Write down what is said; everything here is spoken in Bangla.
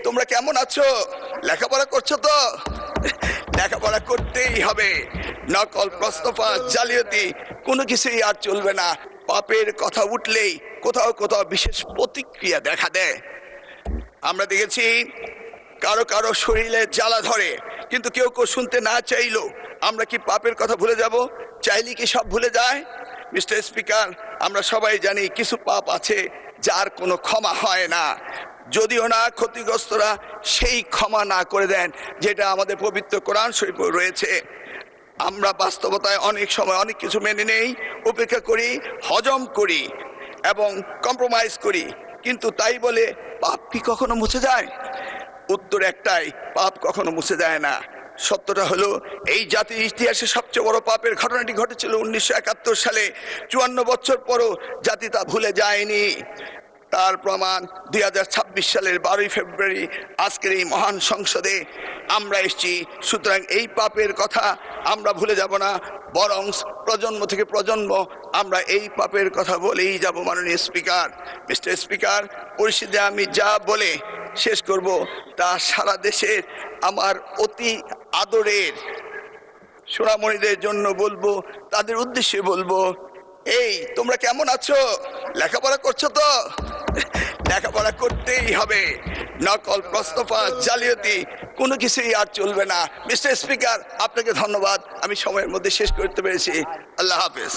তোমরা কেমন আছো? লেখাপড়া করছো তো? লেখাপড়া করতেই হবে। নকল, প্রশ্নফাঁস, জালিয়াতি কোনো কিছুই আর চলবে না। পাপের কথা উঠলেই কোথাও কোথাও বিশেষ প্রতিক্রিয়া দেখা দেয়। আমরা দেখেছি কারো কারো শরীরে জ্বালা ধরে, কিন্তু কেউ কেউ শুনতে না চাইলো। আমরা কি পাপের কথা ভুলে যাব? চাইলে কি সব ভুলে যায়? মিস্টার স্পিকার, আমরা সবাই জানি কিছু পাপ আছে যার কোনো ক্ষমা হয় না, যদিও না ক্ষতিগ্রস্তরা সেই ক্ষমা না করে দেন যেটা আমাদের পবিত্র কোরআন শরীফে রয়েছে। আমরা বাস্তবতায় অনেক সময় অনেক কিছু মেনে নেই, উপেক্ষা করি, হজম করি এবং কম্প্রোমাইজ করি, কিন্তু তাই বলে পাপ কি কখনো মুছে যায়? উত্তর একটাই, পাপ কখনো মুছে যায় না। সত্যটা হলো, এই জাতির ইতিহাসে সবচেয়ে বড় পাপের ঘটনাটি ঘটেছিল 1971 সালে। 54 বছর পরও জাতি তা ভুলে যায়নি। তার প্রমাণ 2026 সালের 12 ফেব্রুয়ারি আজকের এই মহান সংসদে আমরা এসেছি। সুতরাং এই পাপের কথা আমরা ভুলে যাব না, বরং প্রজন্ম থেকে প্রজন্ম আমরা এই পাপের কথা বলেই যাব। মাননীয় স্পিকার, মিস্টার স্পিকার, পরিস্থিতি আমি যা বলে শেষ করব তা সারা দেশের আমার অতি আদরের সোনামণিদের জন্য বলবো, তাদের উদ্দেশ্যে বলবো, এই তোমরা কেমন আছো? লেখাপড়া করছো তো? লেখাপড়া করতেই হবে। নকল, প্রশ্নফাঁস, জালিয়াতি কোনো কিছুই আর চলবে না। মিস্টার স্পিকার, আপনাকে ধন্যবাদ, আমি সময়ের মধ্যে শেষ করতে পেরেছি। আল্লাহ হাফেজ।